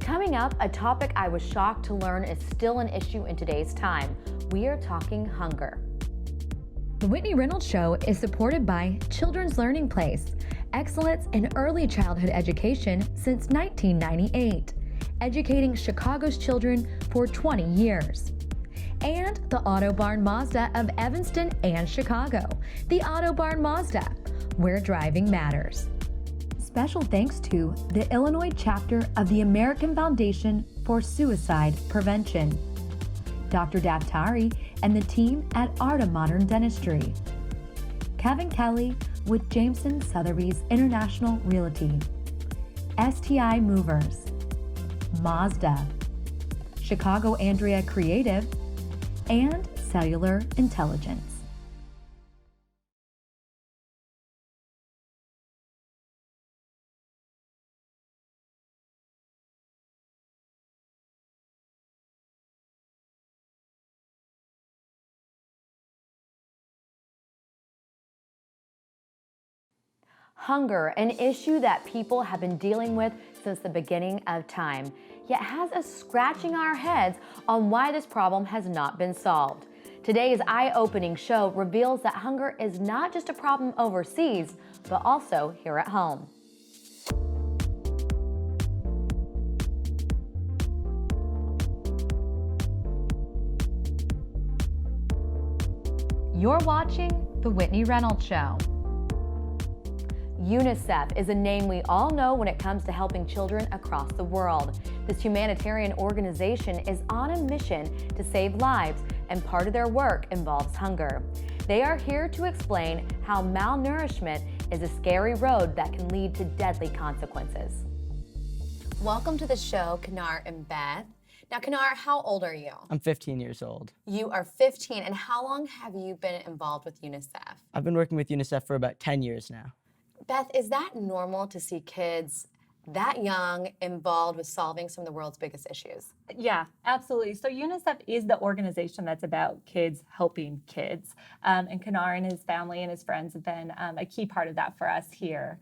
Coming up, a topic I was shocked to learn is still an issue in today's time. We are talking hunger. The Whitney Reynolds Show is supported by Children's Learning Place, excellence in early childhood education since 1998, educating Chicago's children for 20 years. And the Auto Barn Mazda of Evanston and Chicago, the Auto Barn Mazda, where driving matters. Special thanks to the Illinois chapter of the American Foundation for Suicide Prevention, Dr. Daftari and the team at Art of Modern Dentistry, Kevin Kelly with Jameson Sotheby's International Realty, STI Movers, Mazda, Chicago Andrea Creative, and Cellular Intelligence. Hunger, an issue that people have been dealing with since the beginning of time, yet has us scratching our heads on why this problem has not been solved. Today's eye-opening show reveals that hunger is not just a problem overseas, but also here at home. You're watching The Whitney Reynolds Show. UNICEF is a name we all know when it comes to helping children across the world. This humanitarian organization is on a mission to save lives, and part of their work involves hunger. They are here to explain how malnourishment is a scary road that can lead to deadly consequences. Welcome to the show, Kanar and Beth. Now, Kanar, how old are you? I'm 15 years old. You are 15, and how long have you been involved with UNICEF? I've been working with UNICEF for about 10 years now. Beth, is that normal to see kids that young involved with solving some of the world's biggest issues? Yeah, absolutely. So UNICEF is the organization that's about kids helping kids. And Kanar and his family and his friends have been a key part of that for us here,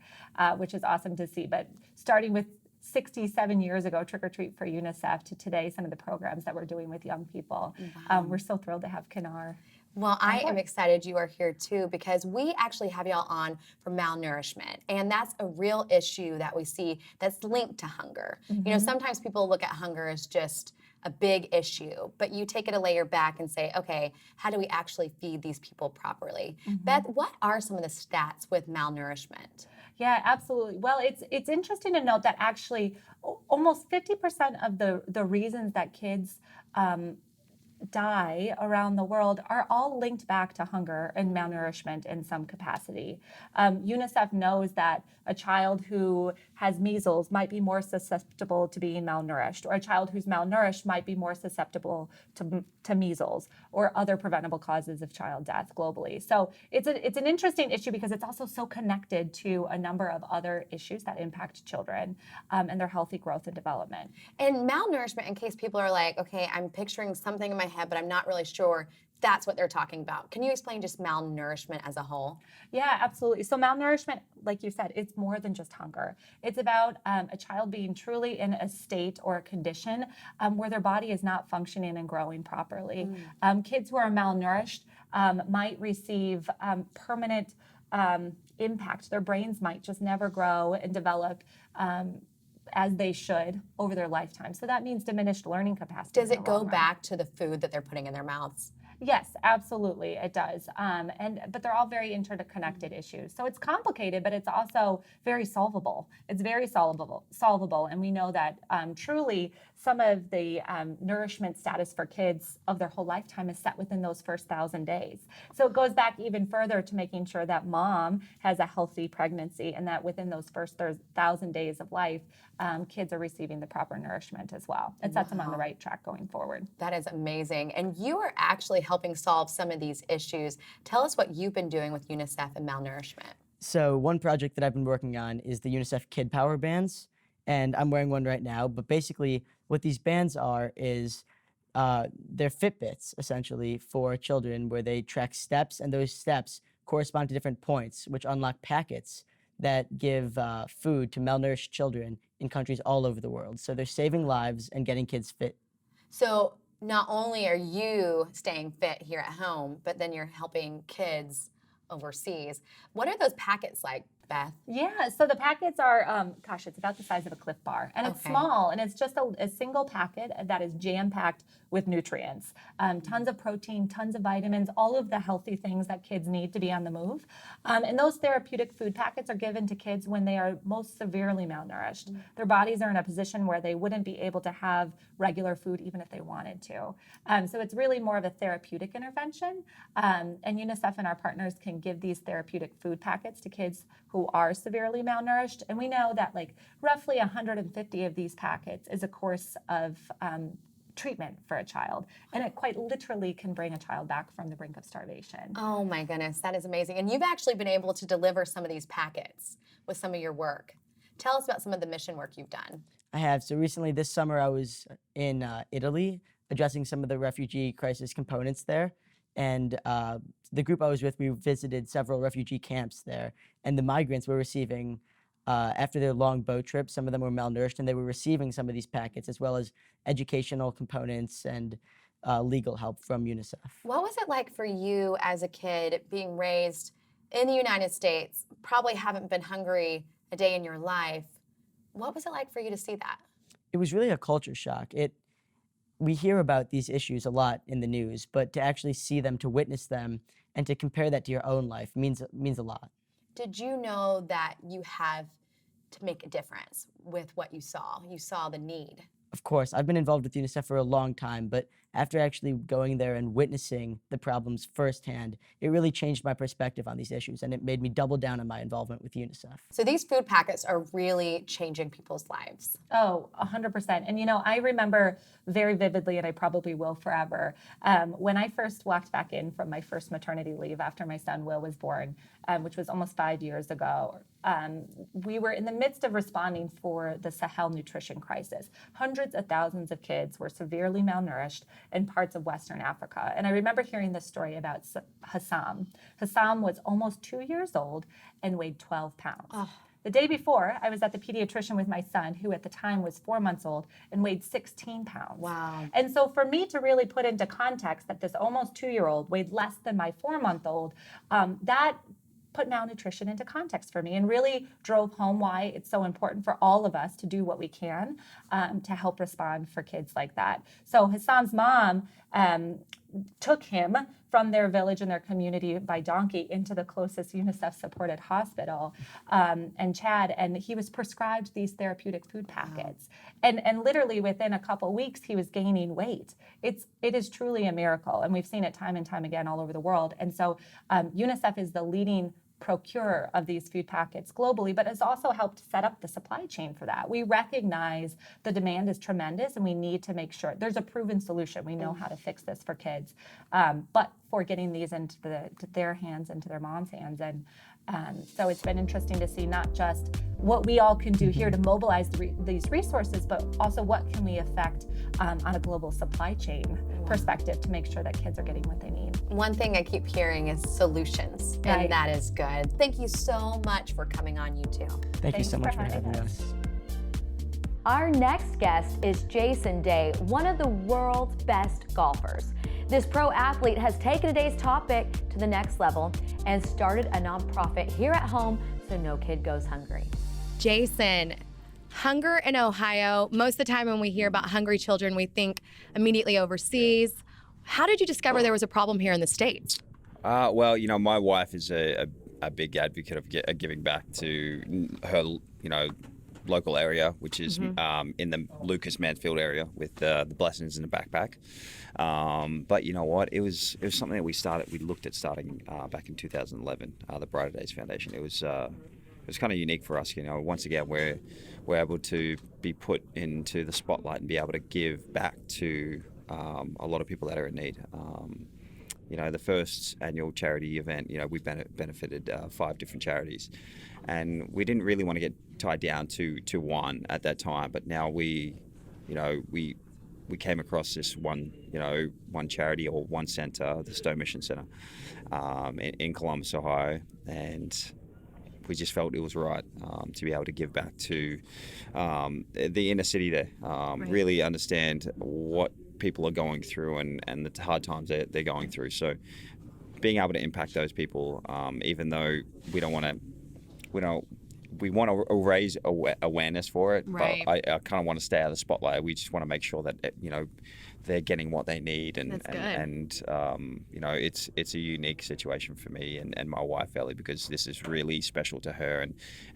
which is awesome to see. But starting with 67 years ago, Trick or Treat for UNICEF, to today, some of the programs that we're doing with young people. Wow. We're so thrilled to have Kanar. Well, I am excited you are here too, because we actually have y'all on for malnourishment, and that's a real issue that we see that's linked to hunger. You know, sometimes people look at hunger as just a big issue, but you take it a layer back and say, okay, how do we actually feed these people properly? Beth, what are some of the stats with malnourishment? Yeah, absolutely. Well, it's interesting to note that actually almost 50% of the reasons that kids die around the world are all linked back to hunger and malnourishment in some capacity. UNICEF knows that a child who has measles might be more susceptible to being malnourished, or a child who's malnourished might be more susceptible to measles or other preventable causes of child death globally. So it's an interesting issue because it's also so connected to a number of other issues that impact children and their healthy growth and development. And malnourishment, in case people are like, okay, I'm picturing something in my head, but I'm not really sure that's what they're talking about. Can you explain just malnourishment as a whole? Yeah, absolutely. So malnourishment, like you said, it's more than just hunger. It's about a child being truly in a state or a condition where their body is not functioning and growing properly. Kids who are malnourished might receive permanent impact. Their brains might just never grow and develop as they should over their lifetime. So that means diminished learning capacity. Does it go back to the food that they're putting in their mouths? Yes, absolutely, it does. But they're all very interconnected issues. So it's complicated, but it's also very solvable. It's very solvable, and we know that truly some of the nourishment status for kids of their whole lifetime is set within those first 1,000 days. So it goes back even further to making sure that mom has a healthy pregnancy, and that within those first 1,000 days of life, kids are receiving the proper nourishment as well. It sets them on the right track going forward. That is amazing. And you are actually helping solve some of these issues. Tell us what you've been doing with UNICEF and malnourishment. So one project that I've been working on is the UNICEF Kid Power Bands, and I'm wearing one right now. But basically what these bands are is they're Fitbits, essentially, for children, where they track steps, and those steps correspond to different points, which unlock packets that give food to malnourished children in countries all over the world. So they're saving lives and getting kids fit. So not only are you staying fit here at home, but then you're helping kids overseas. What are those packets like, Beth? Yeah, so the packets are, it's about the size of a Cliff Bar. And it's small, and it's just a single packet that is jam-packed with nutrients. Tons of protein, tons of vitamins, all of the healthy things that kids need to be on the move. And those therapeutic food packets are given to kids when they are most severely malnourished. Their bodies are in a position where they wouldn't be able to have regular food even if they wanted to. So it's really more of a therapeutic intervention. And UNICEF and our partners can give these therapeutic food packets to kids who are severely malnourished. And we know that like roughly 150 of these packets is a course of treatment for a child. And it quite literally can bring a child back from the brink of starvation. Oh my goodness, that is amazing. And you've actually been able to deliver some of these packets with some of your work. Tell us about some of the mission work you've done. I have. So recently this summer I was in Italy addressing some of the refugee crisis components there. And the group I was with, we visited several refugee camps there. And the migrants were receiving, after their long boat trip, some of them were malnourished, and they were receiving some of these packets, as well as educational components and legal help from UNICEF. What was it like for you as a kid being raised in the United States, probably haven't been hungry a day in your life? What was it like for you to see that? It was really a culture shock. We hear about these issues a lot in the news, but to actually see them, to witness them, and to compare that to your own life means a lot. Did you know that you have to make a difference with what you saw? You saw the need. Of course, I've been involved with UNICEF for a long time, but after actually going there and witnessing the problems firsthand, it really changed my perspective on these issues, and it made me double down on my involvement with UNICEF. So these food packets are really changing people's lives. Oh, 100%. And I remember very vividly, and I probably will forever, when I first walked back in from my first maternity leave after my son Will was born, which was almost 5 years ago. We were in the midst of responding for the Sahel nutrition crisis. Hundreds of thousands of kids were severely malnourished in parts of Western Africa. And I remember hearing this story about Hassam. Hassam was almost 2 years old and weighed 12 pounds. Oh. The day before, I was at the pediatrician with my son, who at the time was 4 months old and weighed 16 pounds. Wow. And so for me to really put into context that this almost 2-year-old weighed less than my 4-month-old, that put malnutrition into context for me and really drove home why it's so important for all of us to do what we can to help respond for kids like that. So Hassan's mom took him from their village and their community by donkey into the closest UNICEF-supported hospital in Chad, and he was prescribed these therapeutic food packets. Wow. And literally within a couple weeks, he was gaining weight. It is truly a miracle, and we've seen it time and time again all over the world. And so UNICEF is the leading procurer of these food packets globally, but has also helped set up the supply chain for that. We recognize the demand is tremendous and we need to make sure there's a proven solution. We know how to fix this for kids, but for getting these into their hands, into their mom's hands. And so it's been interesting to see not just what we all can do here to mobilize these resources, but also what can we affect on a global supply chain perspective to make sure that kids are getting what they need. One thing I keep hearing is solutions, right. And that is good. Thank you so much for coming on, you two. Thank you so much for having us. Our next guest is Jason Day, one of the world's best golfers. This pro athlete has taken today's topic to the next level and started a nonprofit here at home so no kid goes hungry. Jason, hunger in Ohio, most of the time when we hear about hungry children, we think immediately overseas. How did you discover there was a problem here in the States? Well, my wife is a big advocate of giving back to her, local area, which is in the Lucas Mansfield area with the Blessings in the Backpack. But you know what? It was something that we looked at starting back in 2011, the Brighter Days Foundation. It was kind of unique for us. Once again, we're able to be put into the spotlight and be able to give back to a lot of people that are in need. The first annual charity event, we benefited 5 different charities, and we didn't really want to get tied down to one at that time. But now we came across this one charity or one center, the Stowe Mission Center, in Columbus, Ohio, and we just felt it was right to be able to give back to the inner city there, really understand what people are going through and the hard times they're going through. So being able to impact those people, even though we want to raise awareness for it, Right. but I kind of want to stay out of the spotlight. We just want to make sure that they're getting what they need, and That's good. it's a unique situation for me and my wife Ellie, because this is really special to her,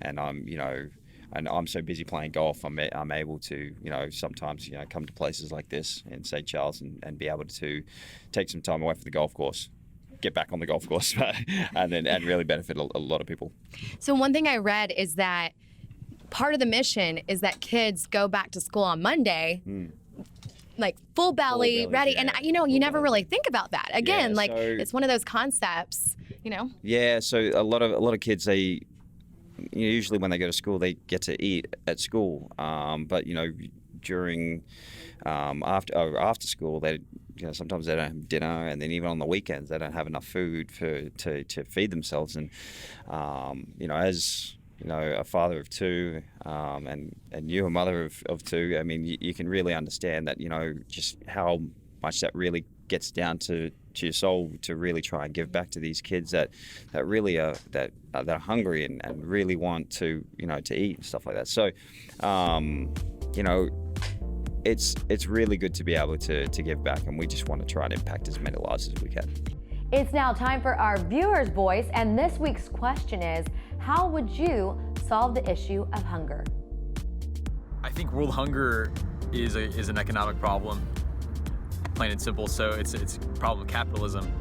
and I'm so busy playing golf. I'm able to sometimes come to places like this in St. Charles and be able to take some time away from the golf course, get back on the golf course, and really benefit a lot of people. So one thing I read is that part of the mission is that kids go back to school on Monday, like full belly, ready. yeah. And you never really think about that. Again, Yeah, it's one of those concepts, Yeah, so a lot of kids, they usually when they go to school they get to eat at school, but during after school they sometimes they don't have dinner, and then even on the weekends they don't have enough food to feed themselves. And as a father of two, and you a mother of two, I mean you can really understand that just how much that really gets down to your soul, to really try and give back to these kids that really are that are hungry and really want to to eat and stuff like that. So it's really good to be able to give back, and we just want to try and impact as many lives as we can. It's now time for our viewer's voice, and this week's question is, how would you solve the issue of hunger? I think world hunger is an economic problem, plain and simple. So it's a problem of capitalism.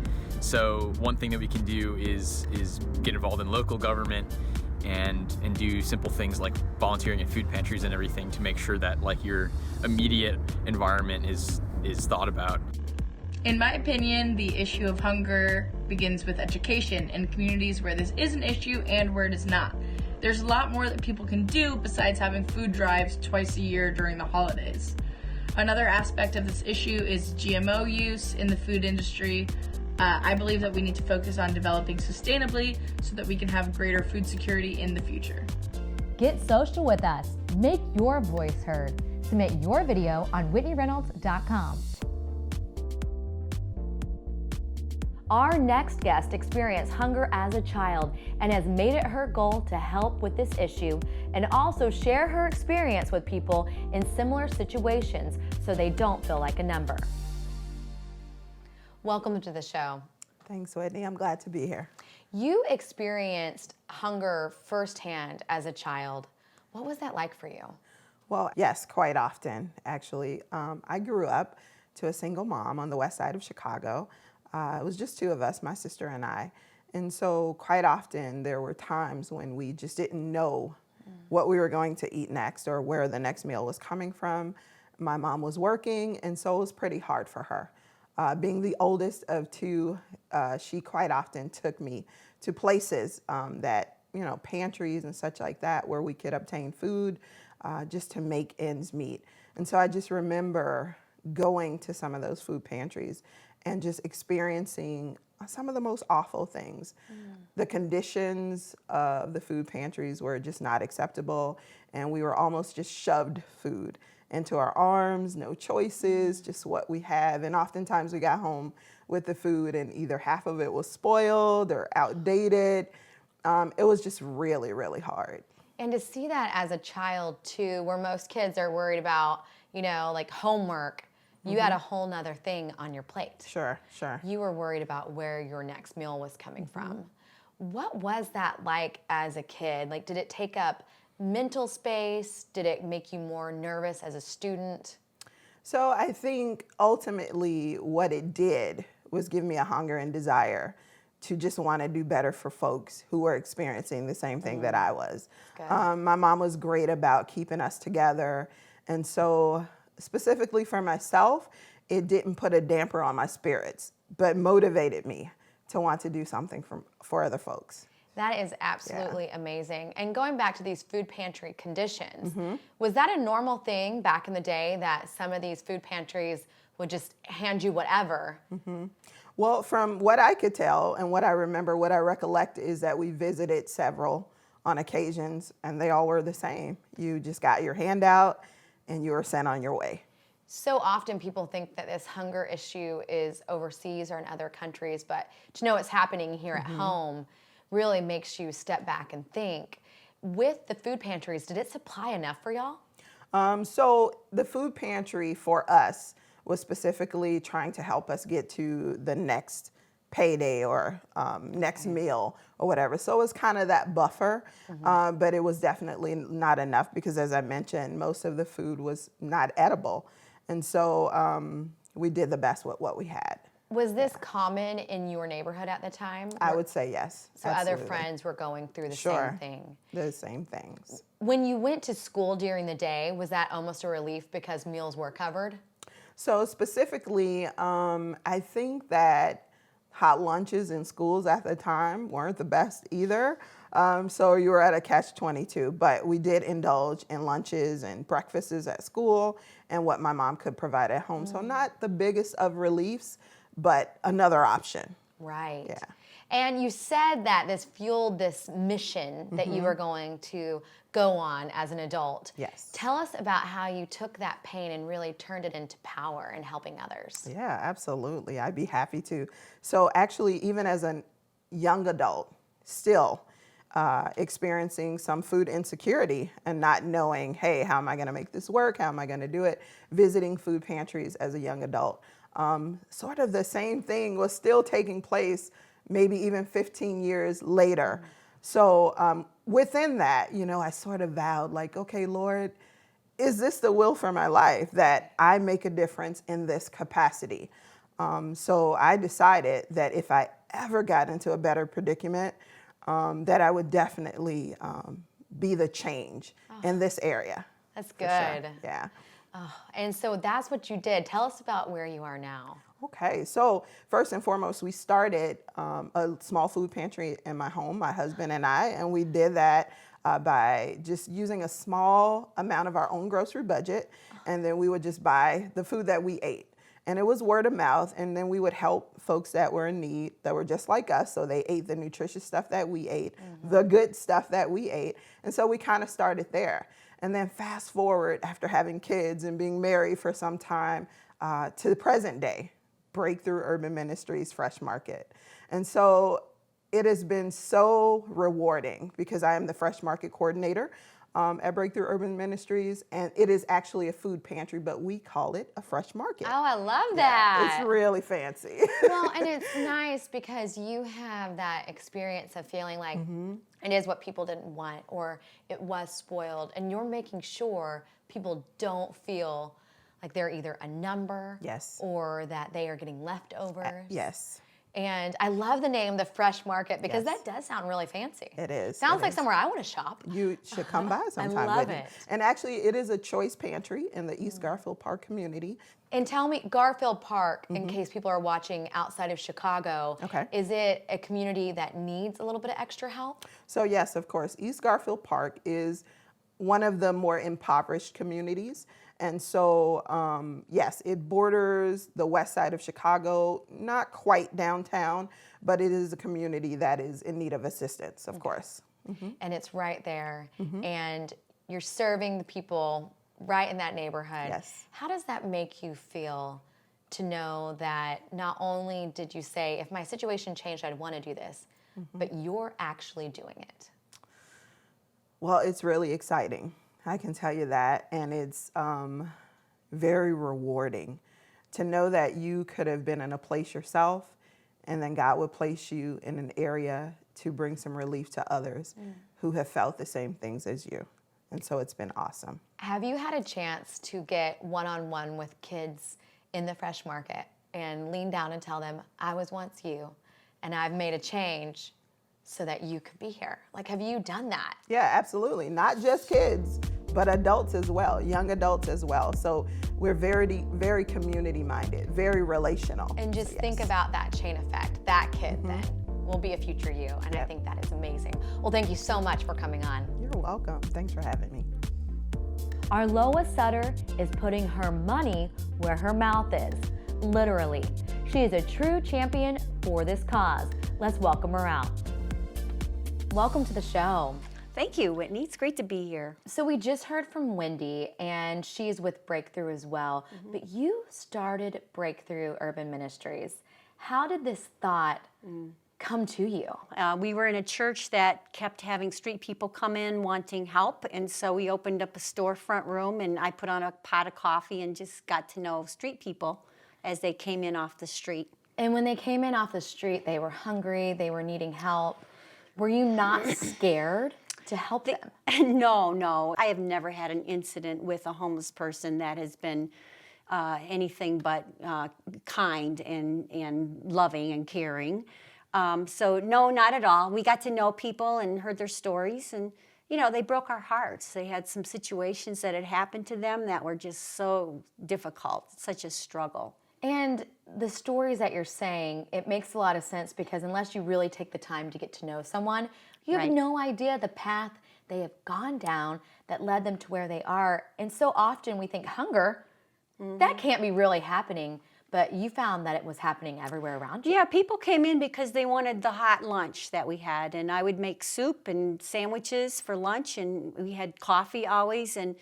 So one thing that we can do is get involved in local government and do simple things like volunteering at food pantries and everything to make sure that your immediate environment is thought about. In my opinion, the issue of hunger begins with education in communities where this is an issue and where it is not. There's a lot more that people can do besides having food drives twice a year during the holidays. Another aspect of this issue is GMO use in the food industry. I believe that we need to focus on developing sustainably so that we can have greater food security in the future. Get social with us. Make your voice heard. Submit your video on WhitneyReynolds.com. Our next guest experienced hunger as a child and has made it her goal to help with this issue and also share her experience with people in similar situations so they don't feel like a number. Welcome to the show. Thanks, Whitney. I'm glad to be here. You experienced hunger firsthand as a child. What was that like for you? Well, yes, quite often, actually. I grew up to a single mom on the west side of Chicago. It was just two of us, my sister and I. And so quite often there were times when we just didn't know what we were going to eat next or where the next meal was coming from. My mom was working, and so it was pretty hard for her. Being the oldest of two, she quite often took me to places that, pantries and such like that, where we could obtain food just to make ends meet. And so I just remember going to some of those food pantries and just experiencing some of the most awful things. The conditions of the food pantries were just not acceptable, and we were almost just shoved food into our arms, no choices, just what we have. And oftentimes we got home with the food and either half of it was spoiled or outdated. It was just really, really hard. And to see that as a child too, where most kids are worried about, like homework, you had a whole nother thing on your plate. Sure. You were worried about where your next meal was coming from. What was that like as a kid? Like, did it take up mental space? Did it make you more nervous as a student? So I think ultimately what it did was give me a hunger and desire to just want to do better for folks who were experiencing the same thing that I was. My mom was great about keeping us together. And so specifically for myself, it didn't put a damper on my spirits, but motivated me to want to do something for other folks. That is absolutely amazing. And going back to these food pantry conditions, was that a normal thing back in the day that some of these food pantries would just hand you whatever? Well, from what I could tell and what I remember, what I recollect is that we visited several on occasions, and they all were the same. You just got your hand out and you were sent on your way. So often people think that this hunger issue is overseas or in other countries, but to know it's happening here at home really makes you step back and think. With the food pantries, did it supply enough for y'all? So the food pantry for us was specifically trying to help us get to the next payday or next meal or whatever. So it was kind of that buffer, but it was definitely not enough because, as I mentioned, most of the food was not edible. And so we did the best with what we had. Was this common in your neighborhood at the time? I would say yes. So absolutely. other friends were going through the Sure. same thing. The same things. When you went to school during the day, was that almost a relief because meals were covered? So specifically, I think that hot lunches in schools at the time weren't the best either. So you were at a catch-22, but we did indulge in lunches and breakfasts at school and what my mom could provide at home. So not the biggest of reliefs, but another option. Right. Yeah. And you said that this fueled this mission that you were going to go on as an adult. Yes. Tell us about how you took that pain and really turned it into power in helping others. Yeah, absolutely. I'd be happy to. So actually, even as a young adult, still experiencing some food insecurity and not knowing, hey, how am I going to make this work? How am I going to do it? Visiting food pantries as a young adult. Sort of the same thing was still taking place maybe even 15 years later. So within that, you know, I sort of vowed like, okay, Lord, is this the will for my life that I make a difference in this capacity? So I decided that if I ever got into a better predicament, that I would definitely be the change in this area. That's for sure. good. Yeah. Oh, and so that's what you did. Tell us about where you are now. Okay, so first and foremost, we started a small food pantry in my home, my husband and I, and we did that by just using a small amount of our own grocery budget, and then we would just buy the food that we ate. And it was word of mouth, and then we would help folks that were in need, that were just like us, so they ate the nutritious stuff that we ate, the good stuff that we ate, and so we kind of started there. And then fast forward after having kids and being married for some time to the present day, Breakthrough Urban Ministries Fresh Market. And so it has been so rewarding because I am the Fresh Market Coordinator at Breakthrough Urban Ministries, and it is actually a food pantry, but we call it a fresh market. Oh, I love that. It's really fancy. Well, and it's nice because you have that experience of feeling like it is what people didn't want or it was spoiled, and you're making sure people don't feel like they're either a number or that they are getting leftovers. Yes. And I love the name, the Fresh Market, because that does sound really fancy. It is. Sounds like somewhere I want to shop. You should come by sometime. I love Whitney. it. And actually, it is a choice pantry in the East Garfield Park community. And tell me, Garfield Park, in case people are watching outside of Chicago, is it a community that needs a little bit of extra help? So yes, of course. East Garfield Park is one of the more impoverished communities. And so, yes, it borders the west side of Chicago, not quite downtown, but it is a community that is in need of assistance, of course. And it's right there. And you're serving the people right in that neighborhood. Yes. How does that make you feel to know that not only did you say, if my situation changed, I'd want to do this, but you're actually doing it? Well, it's really exciting. I can tell you that. And it's very rewarding to know that you could have been in a place yourself and then God would place you in an area to bring some relief to others who have felt the same things as you. And so it's been awesome. Have you had a chance to get one-on-one with kids in the Fresh Market and lean down and tell them, I was once you and I've made a change so that you could be here? Like, have you done that? Yeah, absolutely. Not just kids, but adults as well, young adults as well. So we're very, very community minded, very relational. And just think about that chain effect. That kid then will be a future you. And I think that is amazing. Well, thank you so much for coming on. You're welcome. Thanks for having me. Our Loa Sutter is putting her money where her mouth is, literally. She is a true champion for this cause. Let's welcome her out. Welcome to the show. Thank you, Whitney. It's great to be here. So we just heard from Wendy, and she's with Breakthrough as well. But you started Breakthrough Urban Ministries. How did this thought come to you? We were in a church that kept having street people come in wanting help, and so we opened up a storefront room, and I put on a pot of coffee and just got to know street people as they came in off the street. And when they came in off the street, they were hungry, they were needing help. Were you not scared to help them? No. I have never had an incident with a homeless person that has been anything but kind and loving and caring. So no, not at all. We got to know people and heard their stories, and they broke our hearts. They had some situations that had happened to them that were just so difficult, such a struggle. And the stories that you're saying, it makes a lot of sense, because unless you really take the time to get to know someone, you have no idea the path they have gone down that led them to where they are. And so often we think hunger, that can't be really happening, but you found that it was happening everywhere around you. Yeah, people came in because they wanted the hot lunch that we had, and I would make soup and sandwiches for lunch, and we had coffee always, and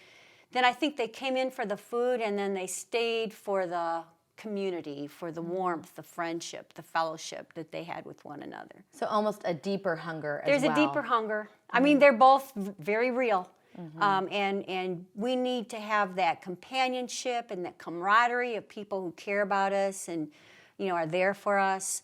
then I think they came in for the food, and then they stayed for the community, for the warmth, the friendship, the fellowship that they had with one another. So almost a deeper hunger as There's well. a deeper hunger. I mean, they're both very real. And we need to have that companionship and that camaraderie of people who care about us and, are there for us.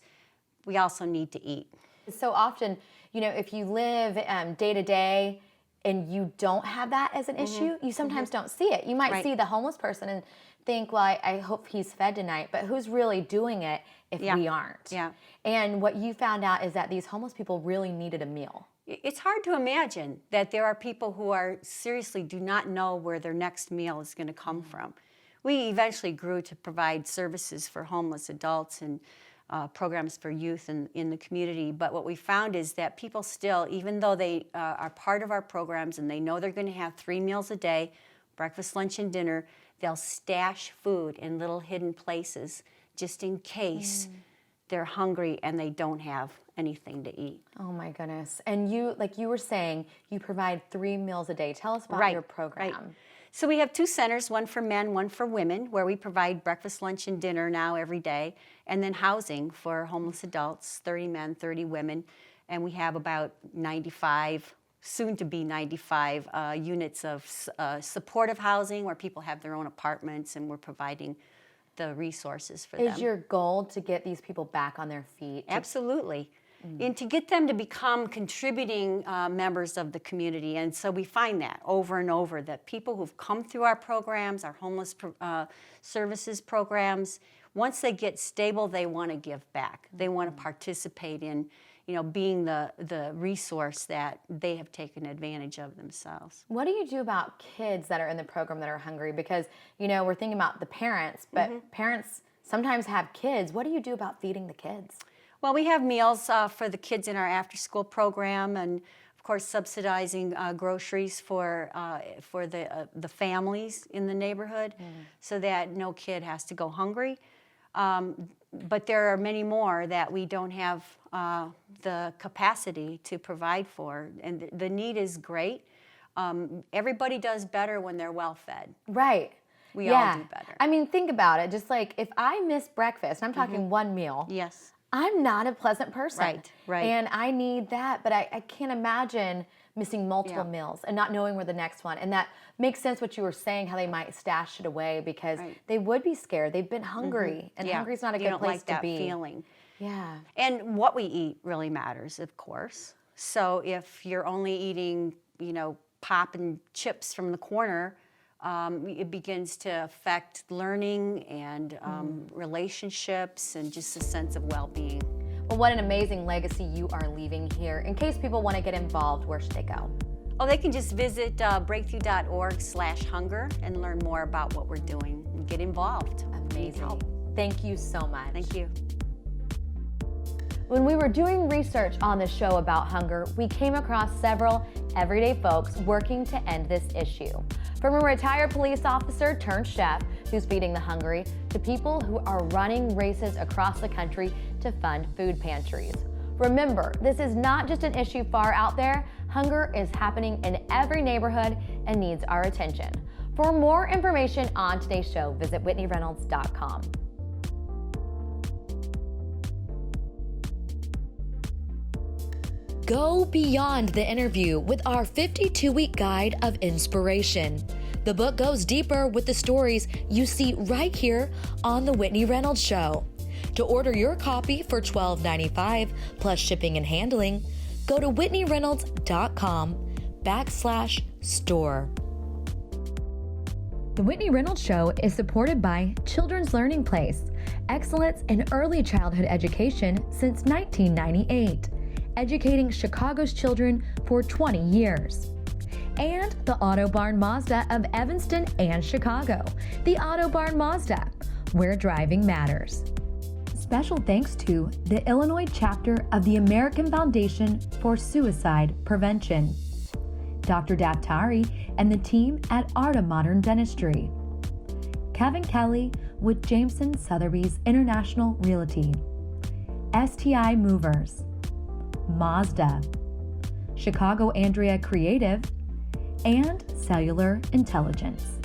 We also need to eat. So often, if you live day to day and you don't have that as an issue, you sometimes don't see it. You might see the homeless person and think, well, I hope he's fed tonight, but who's really doing it if we aren't? Yeah. And what you found out is that these homeless people really needed a meal. It's hard to imagine that there are people who are seriously do not know where their next meal is going to come from. We eventually grew to provide services for homeless adults and programs for youth in the community. But what we found is that people still, even though they are part of our programs and they know they're going to have 3 meals a day, breakfast, lunch, and dinner, they'll stash food in little hidden places just in case they're hungry and they don't have anything to eat. Oh my goodness. And you, like you were saying, you provide 3 meals a day. Tell us about your program. Right. So we have 2 centers, one for men, one for women, where we provide breakfast, lunch, and dinner now every day, and then housing for homeless adults, 30 men, 30 women, and we have about 95, soon to be 95 units of supportive housing where people have their own apartments, and we're providing the resources for them. Is your goal to get these people back on their feet? Absolutely. And to get them to become contributing members of the community. And so we find that over and over, that people who've come through our programs, our homeless services programs, once they get stable, they want to give back. They want to participate in, being the resource that they have taken advantage of themselves. What do you do about kids that are in the program that are hungry? Because, we're thinking about the parents, but parents sometimes have kids. What do you do about feeding the kids? Well, we have meals for the kids in our after-school program, and of course subsidizing groceries for the families in the neighborhood, so that no kid has to go hungry. But there are many more that we don't have the capacity to provide for, and the need is great. Everybody does better when they're well fed. Right. We all do better. I mean, think about it. Just like if I miss breakfast, I'm talking one meal. Yes. I'm not a pleasant person. Right. And I need that, but I can't imagine missing multiple meals and not knowing where the next one. And that makes sense what you were saying, how they might stash it away because they would be scared. They've been hungry, and hungry is not a good place to be. You don't like that feeling. Yeah. And what we eat really matters, of course. So if you're only eating, pop and chips from the corner, it begins to affect learning and relationships and just a sense of well-being. Well, what an amazing legacy you are leaving here. In case people want to get involved, where should they go? Oh, they can just visit breakthrough.org/hunger and learn more about what we're doing and get involved. Amazing. Thank you so much. Thank you. When we were doing research on the show about hunger, we came across several everyday folks working to end this issue. From a retired police officer turned chef who's feeding the hungry, to people who are running races across the country to fund food pantries. Remember, this is not just an issue far out there. Hunger is happening in every neighborhood and needs our attention. For more information on today's show, visit whitneyreynolds.com. Go beyond the interview with our 52-week guide of inspiration. The book goes deeper with the stories you see right here on The Whitney Reynolds Show. To order your copy for $12.95 plus shipping and handling, go to whitneyreynolds.com/store. The Whitney Reynolds Show is supported by Children's Learning Place, excellence in early childhood education since 1998, educating Chicago's children for 20 years. And the Auto Barn Mazda of Evanston and Chicago, the Auto Barn Mazda, where driving matters. Special thanks to the Illinois chapter of the American Foundation for Suicide Prevention, Dr. Daftari and the team at Arta Modern Dentistry, Kevin Kelly with Jameson Sotheby's International Realty, STI Movers, Mazda, Chicago Andrea Creative, and Cellular Intelligence.